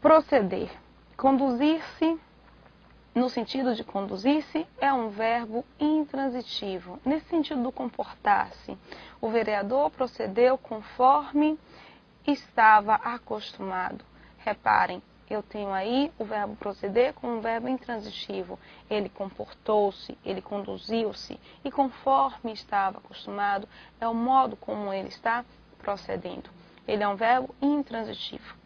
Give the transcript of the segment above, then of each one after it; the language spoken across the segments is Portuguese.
Proceder. Conduzir-se, no sentido de conduzir-se, é um verbo intransitivo. Nesse sentido do comportar-se, o vereador procedeu conforme estava acostumado. Reparem, eu tenho aí o verbo proceder como um verbo intransitivo. Ele comportou-se, ele conduziu-se, e conforme estava acostumado, é o modo como ele está procedendo. Ele é um verbo intransitivo.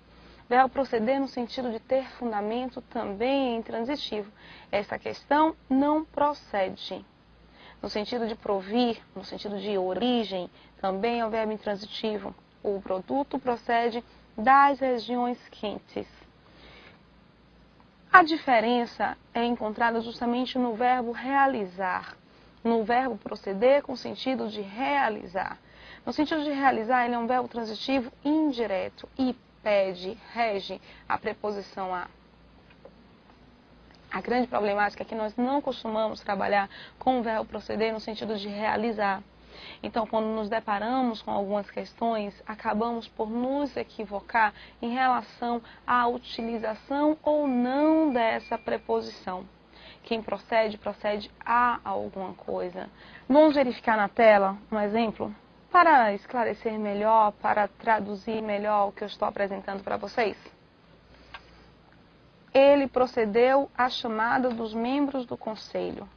Verbo proceder no sentido de ter fundamento também é intransitivo. Essa questão não procede. No sentido de provir, no sentido de origem, também é um verbo intransitivo. O produto procede das regiões quentes. A diferença é encontrada justamente no verbo realizar. No verbo proceder com o sentido de realizar. No sentido de realizar, ele é um verbo transitivo indireto e pede, rege a preposição a. A grande problemática é que nós não costumamos trabalhar com o verbo proceder no sentido de realizar. Então, quando nos deparamos com algumas questões, acabamos por nos equivocar em relação à utilização ou não dessa preposição. Quem procede, procede a alguma coisa. Vamos verificar na tela um exemplo? Para esclarecer melhor, para traduzir melhor o que eu estou apresentando para vocês. Ele procedeu à chamada dos membros do conselho.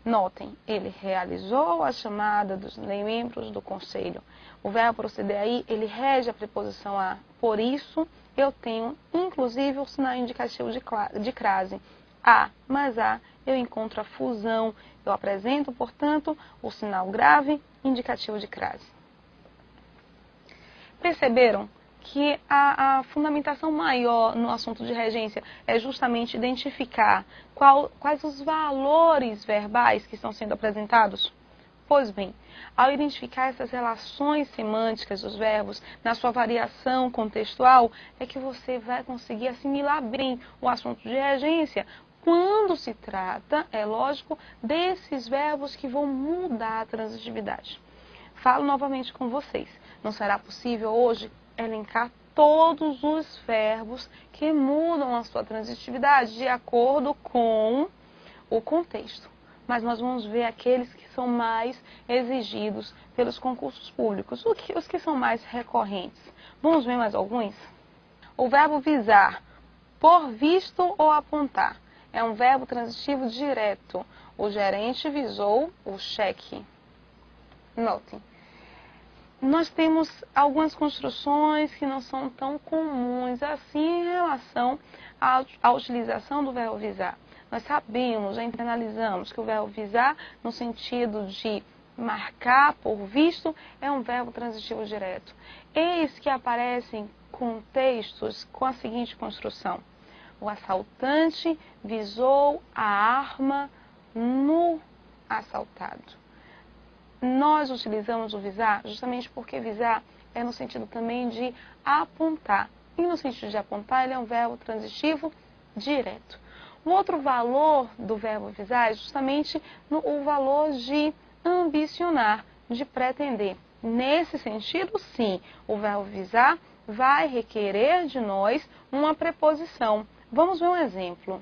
Notem, ele realizou a chamada dos membros do conselho. O verbo proceder aí, ele rege a preposição a. Por isso, eu tenho, inclusive, o sinal indicativo de crase. A mais A, eu encontro a fusão. Eu apresento, portanto, o sinal grave indicativo de crase. Perceberam que a fundamentação maior no assunto de regência é justamente identificar quais os valores verbais que estão sendo apresentados? Pois bem, ao identificar essas relações semânticas dos verbos na sua variação contextual, é que você vai conseguir assimilar bem o assunto de regência quando se trata, é lógico, desses verbos que vão mudar a transitividade. Falo novamente com vocês. Não será possível hoje elencar todos os verbos que mudam a sua transitividade de acordo com o contexto. Mas nós vamos ver aqueles que são mais exigidos pelos concursos públicos, os que são mais recorrentes. Vamos ver mais alguns? O verbo visar, por visto ou apontar, é um verbo transitivo direto. O gerente visou o cheque. Notem. Nós temos algumas construções que não são tão comuns assim em relação à utilização do verbo visar. Nós sabemos, já internalizamos que o verbo visar, no sentido de marcar por visto, é um verbo transitivo direto. Eis que aparecem contextos com a seguinte construção. O assaltante visou a arma no assaltado. Nós utilizamos o visar justamente porque visar é no sentido também de apontar. E no sentido de apontar, ele é um verbo transitivo direto. O outro valor do verbo visar é justamente o valor de ambicionar, de pretender. Nesse sentido, sim, o verbo visar vai requerer de nós uma preposição. Vamos ver um exemplo.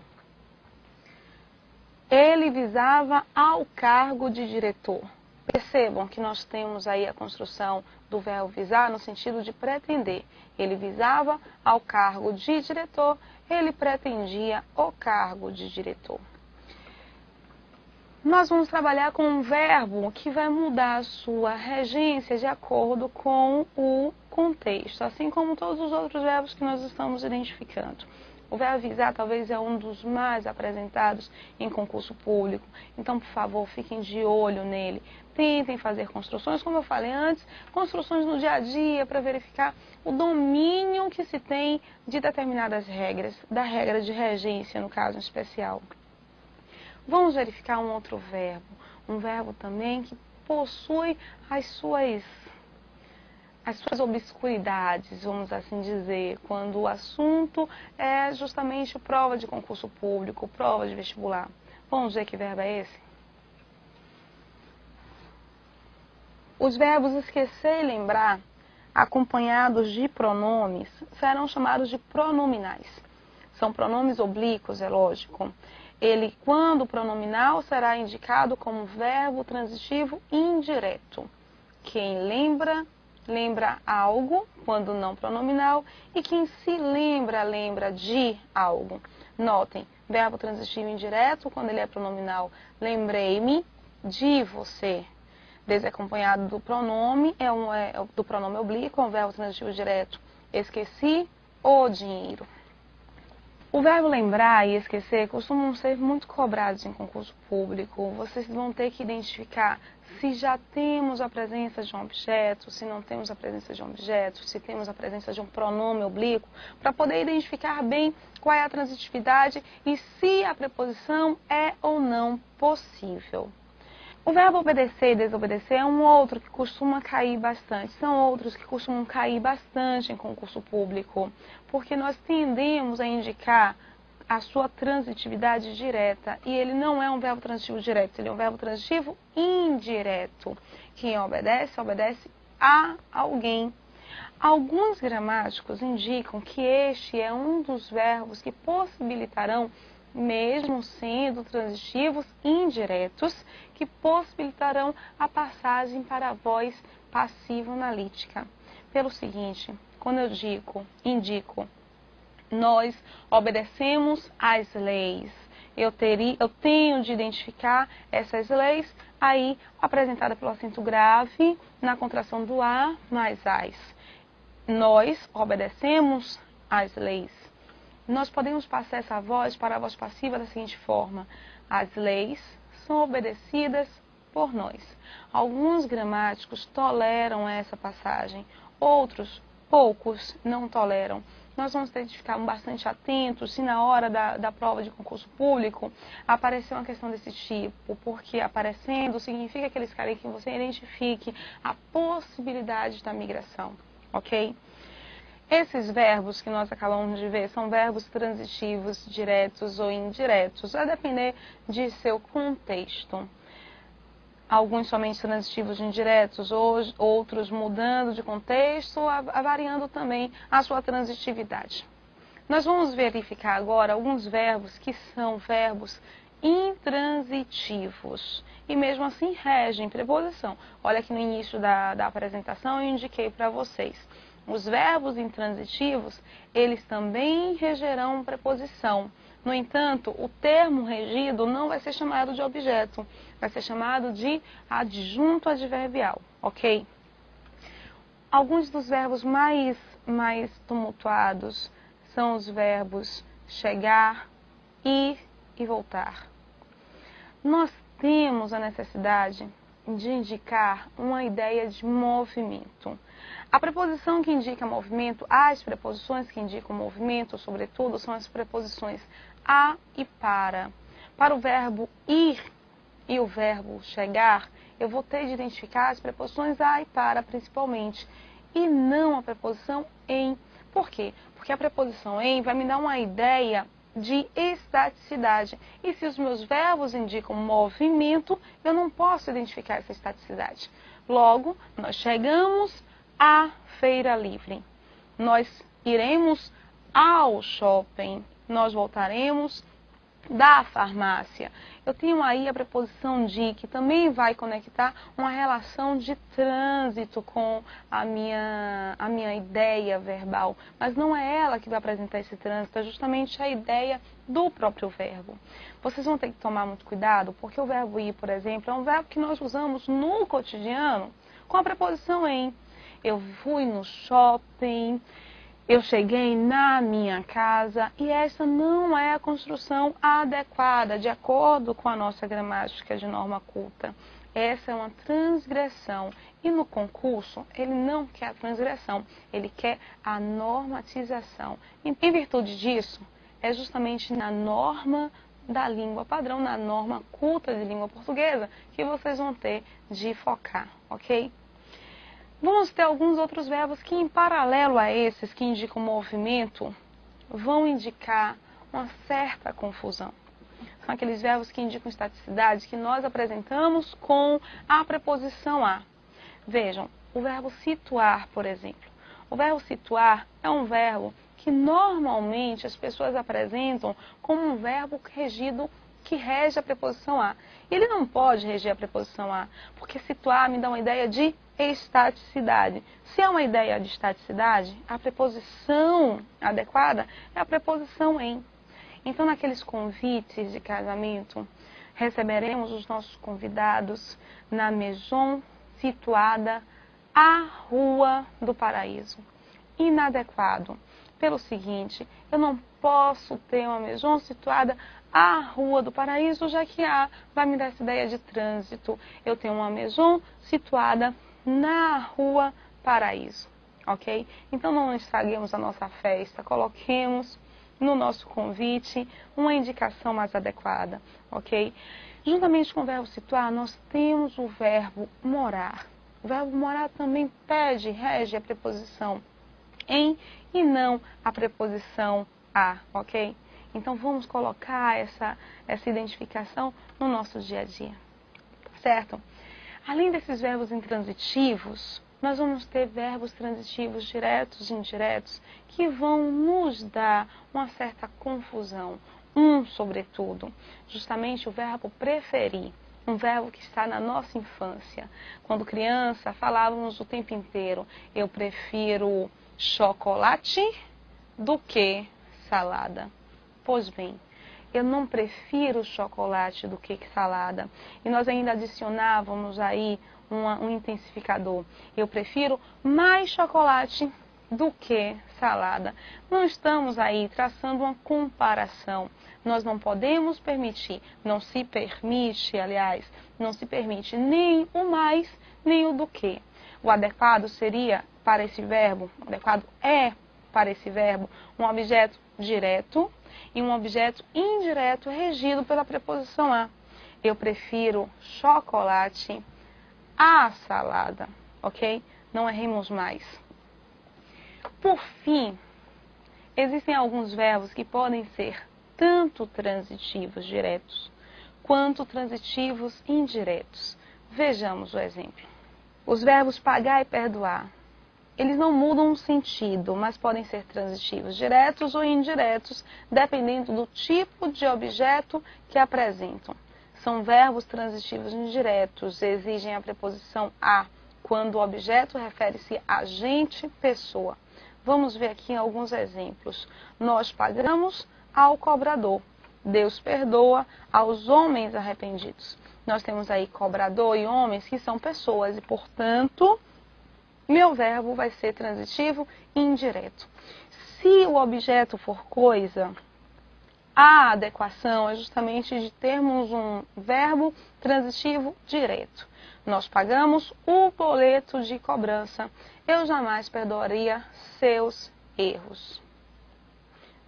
Ele visava ao cargo de diretor. Percebam que nós temos aí a construção do verbo visar no sentido de pretender. Ele visava ao cargo de diretor, ele pretendia o cargo de diretor. Nós vamos trabalhar com um verbo que vai mudar a sua regência de acordo com o contexto, assim como todos os outros verbos que nós estamos identificando. O verbo visar talvez é um dos mais apresentados em concurso público, então, por favor, fiquem de olho nele. Tentem fazer construções, como eu falei antes, construções no dia a dia para verificar o domínio que se tem de determinadas regras, da regra de regência, no caso especial. Vamos verificar um outro verbo, um verbo também que possui as suas obscuridades, vamos assim dizer, quando o assunto é justamente prova de concurso público, prova de vestibular. Vamos ver que verbo é esse? Os verbos esquecer e lembrar, acompanhados de pronomes, serão chamados de pronominais. são pronomes oblíquos, é lógico. Ele, quando pronominal, será indicado como verbo transitivo indireto. Quem lembra, lembra algo, quando não pronominal, e quem se lembra, lembra de algo. Notem, verbo transitivo indireto, quando ele é pronominal, lembrei-me de você. Desacompanhado do pronome, do pronome oblíquo, é um verbo transitivo direto. Esqueci o dinheiro. O verbo lembrar e esquecer costumam ser muito cobrados em concurso público. Vocês vão ter que identificar se já temos a presença de um objeto, se não temos a presença de um objeto, se temos a presença de um pronome oblíquo, para poder identificar bem qual é a transitividade e se a preposição é ou não possível. O verbo obedecer e desobedecer é um outro que costuma cair bastante. São outros que costumam cair bastante em concurso público, porque nós tendemos a indicar a sua transitividade direta. E ele não é um verbo transitivo direto, ele é um verbo transitivo indireto. Quem obedece, obedece a alguém. Alguns gramáticos indicam que este é um dos verbos que possibilitarão, mesmo sendo transitivos indiretos, que possibilitarão a passagem para a voz passivo-analítica. Pelo seguinte, quando eu indico, nós obedecemos às leis. Eu tenho de identificar essas leis aí apresentada pelo acento grave na contração do A mais as. Nós obedecemos às leis. Nós podemos passar essa voz para a voz passiva da seguinte forma: as leis são obedecidas por nós. Alguns gramáticos toleram essa passagem, outros, poucos, não toleram. Nós vamos ter de ficar bastante atentos se na hora da prova de concurso público aparecer uma questão desse tipo, porque aparecendo significa que eles querem que você identifique a possibilidade da migração, ok? Esses verbos que nós acabamos de ver são verbos transitivos, diretos ou indiretos, a depender de seu contexto. Alguns somente transitivos indiretos, outros mudando de contexto, variando também a sua transitividade. Nós vamos verificar agora alguns verbos que são verbos intransitivos e mesmo assim regem preposição. Olha que no início da apresentação eu indiquei para vocês. Os verbos intransitivos, eles também regerão preposição. No entanto, o termo regido não vai ser chamado de objeto, vai ser chamado de adjunto adverbial, ok? Alguns dos verbos mais tumultuados são os verbos chegar, ir e voltar. Nós temos a necessidade de indicar uma ideia de movimento. A preposição que indica movimento, as preposições que indicam movimento, sobretudo, são as preposições a e para. Para o verbo ir e o verbo chegar, eu vou ter de identificar as preposições a e para, principalmente, e não a preposição em. Por quê? Porque a preposição em vai me dar uma ideia de estaticidade. E se os meus verbos indicam movimento, eu não posso identificar essa estaticidade. Logo, nós chegamos à feira livre. Nós iremos ao shopping. Nós voltaremos da farmácia. Eu tenho aí a preposição de, que também vai conectar uma relação de trânsito com a minha ideia verbal. Mas não é ela que vai apresentar esse trânsito, é justamente a ideia do próprio verbo. Vocês vão ter que tomar muito cuidado, porque o verbo ir, por exemplo, é um verbo que nós usamos no cotidiano com a preposição em. Eu fui no shopping, eu cheguei na minha casa, e essa não é a construção adequada, de acordo com a nossa gramática de norma culta. Essa é uma transgressão. E no concurso, ele não quer a transgressão, ele quer a normatização. Em virtude disso, é justamente na norma da língua padrão, na norma culta de língua portuguesa, que vocês vão ter de focar, ok? Vamos ter alguns outros verbos que, em paralelo a esses que indicam movimento, vão indicar uma certa confusão. São aqueles verbos que indicam estaticidade que nós apresentamos com a preposição a. Vejam, o verbo situar, por exemplo. O verbo situar é um verbo que normalmente as pessoas apresentam como um verbo regido que rege a preposição a. Ele não pode reger a preposição a, porque situar me dá uma ideia de estaticidade. Se é uma ideia de estaticidade, a preposição adequada é a preposição em. Então, naqueles convites de casamento, receberemos os nossos convidados na maison situada à Rua do Paraíso. Inadequado. Pelo seguinte, eu não posso ter uma maison situada à Rua do Paraíso, já que a vai me dar essa ideia de trânsito. Eu tenho uma maison situada na Rua Paraíso, ok? Então não estraguemos a nossa festa, coloquemos no nosso convite uma indicação mais adequada, ok? Juntamente com o verbo situar, nós temos o verbo morar. O verbo morar também rege a preposição em e não a preposição a, ok? Então vamos colocar essa identificação no nosso dia a dia, certo? Além desses verbos intransitivos, nós vamos ter verbos transitivos diretos e indiretos que vão nos dar uma certa confusão. Sobretudo, justamente o verbo preferir, um verbo que está na nossa infância. Quando criança, falávamos o tempo inteiro, eu prefiro chocolate do que salada. Pois bem, eu não prefiro chocolate do que salada. E nós ainda adicionávamos aí um intensificador. Eu prefiro mais chocolate do que salada. Não estamos aí traçando uma comparação. Nós não podemos permitir, não se permite, aliás, não se permite nem o mais, nem o do que. O adequado seria para esse verbo, o adequado é para esse verbo, um objeto direto e um objeto indireto regido pela preposição a. Eu prefiro chocolate à salada, ok? Não erremos mais. Por fim, existem alguns verbos que podem ser tanto transitivos diretos quanto transitivos indiretos. Vejamos o exemplo. Os verbos pagar e perdoar. Eles não mudam o sentido, mas podem ser transitivos diretos ou indiretos, dependendo do tipo de objeto que apresentam. São verbos transitivos indiretos, exigem a preposição a, quando o objeto refere-se a agente, pessoa. Vamos ver aqui alguns exemplos. Nós pagamos ao cobrador. Deus perdoa aos homens arrependidos. Nós temos aí cobrador e homens que são pessoas e, portanto, meu verbo vai ser transitivo e indireto. Se o objeto for coisa, a adequação é justamente de termos um verbo transitivo direto. Nós pagamos o boleto de cobrança. Eu jamais perdoaria seus erros.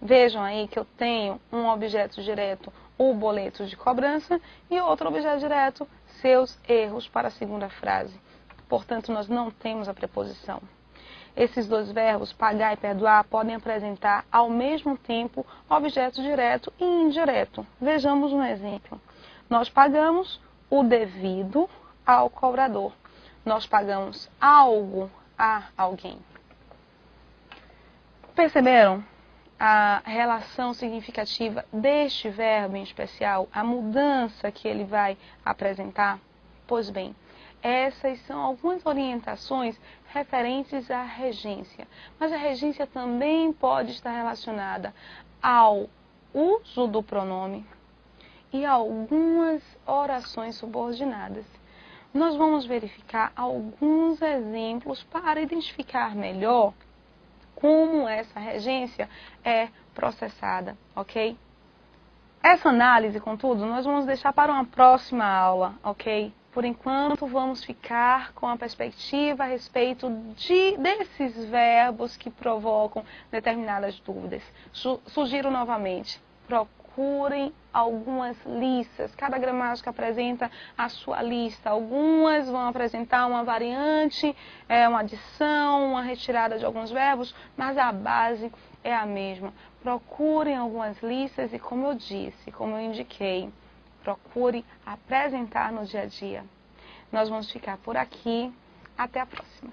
Vejam aí que eu tenho um objeto direto, o boleto de cobrança, e outro objeto direto, seus erros, para a segunda frase. Portanto, nós não temos a preposição. Esses dois verbos, pagar e perdoar, podem apresentar ao mesmo tempo objeto direto e indireto. Vejamos um exemplo. Nós pagamos o devido ao cobrador. Nós pagamos algo a alguém. Perceberam a relação significativa deste verbo em especial, a mudança que ele vai apresentar? Pois bem, essas são algumas orientações referentes à regência. Mas a regência também pode estar relacionada ao uso do pronome e a algumas orações subordinadas. Nós vamos verificar alguns exemplos para identificar melhor como essa regência é processada, ok? Essa análise, contudo, nós vamos deixar para uma próxima aula, ok? Por enquanto, vamos ficar com a perspectiva a respeito desses verbos que provocam determinadas dúvidas. Sugiro novamente, procurem algumas listas. Cada gramática apresenta a sua lista. Algumas vão apresentar uma variante, uma adição, uma retirada de alguns verbos, mas a base é a mesma. Procurem algumas listas e, como eu disse, como eu indiquei, procure apresentar no dia a dia. Nós vamos ficar por aqui. Até a próxima.